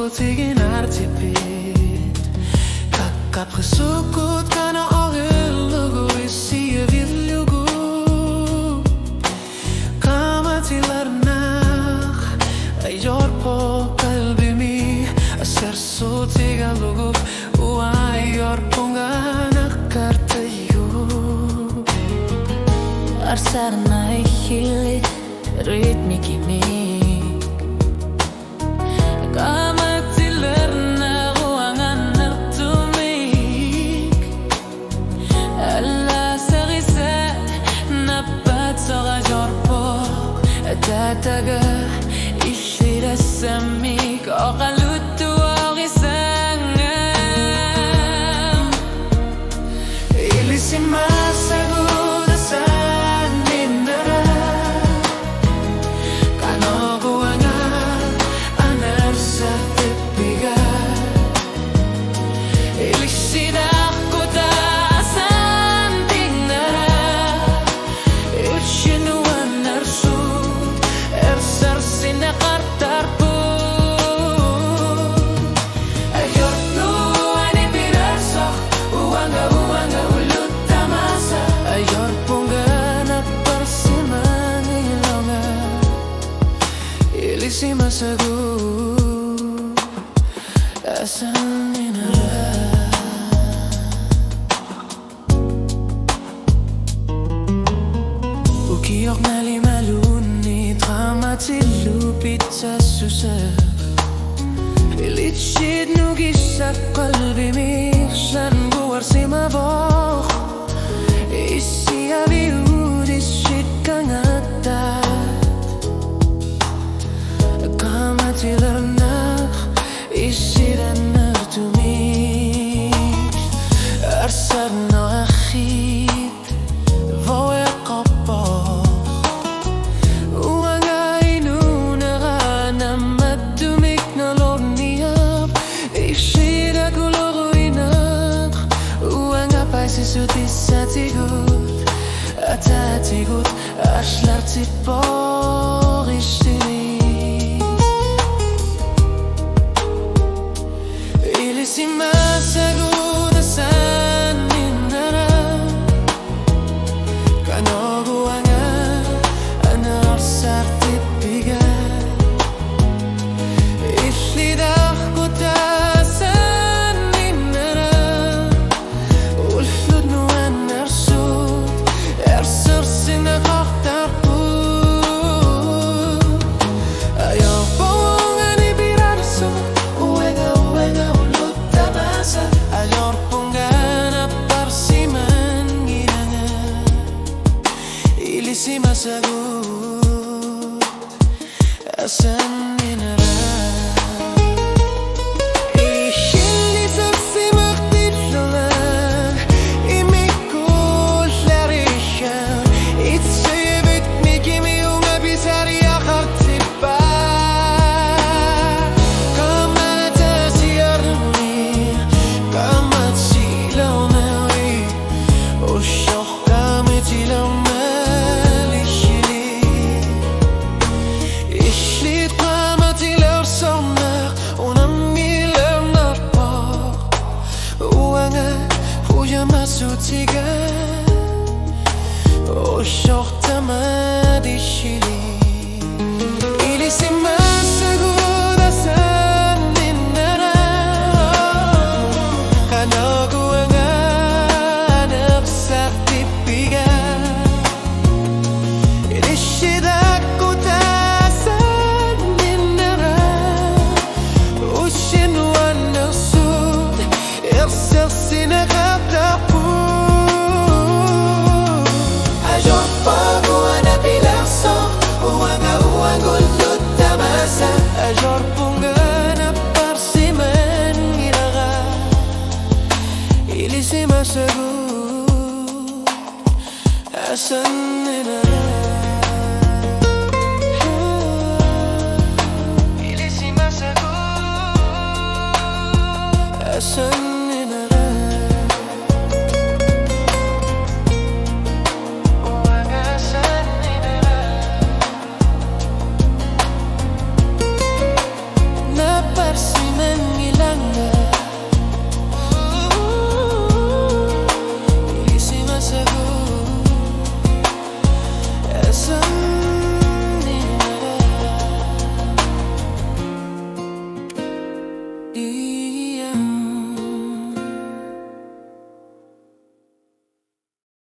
tegen haar tipit. Kapgesukot ka na ağırlığı isiye virlugu. Kamatilarnak ayor po kalbimi aserso tigalugu uayor ponganak kartayu. Arsarna ihili ritmikimi. Kamatilarna ruangan nertumik. Alla sarisa napat sorayor po tataga ishira samik oqalutu orisanga. Ilisima saguda saninara kanoguanga anarsa tepiga. Ilisida kuta santinara irshinu anarsu ersar sina qartarpu. Ayortu ani birasa uanga ulutamasa. Ayor pungana persimani longa. Ilisima sagut asaninara. Ukiyok nali maluni dramatilu pizza susar. Ilitshid nugisa qalbimi shan buar simavor. Isi aviud ishid kangatat. Kamatilarnak ishidanar tumi. Arsarna akhid voe qappa. Atatigut ashlar tipor ishini. Ilisima saguda saninara kanoguanga anarsar tipiga. Islidah kuta saninara ulfludnu anarsut ersar sina qartarpu. Ayor pongani birarsu uega ulutamasa. Ayor pongana parsiman giranga. Ilisima sagut asaninara. Masutiga o shortama dishili. Ilisima saguda saninara kanoguanga anapsar tipiga. Ilishida kuta saninara ushinu anasud ersar sina qartarpu. Ayor pungana parsiman giraga. Ilisima sagut asaninara. Ilisima sagut asaninara.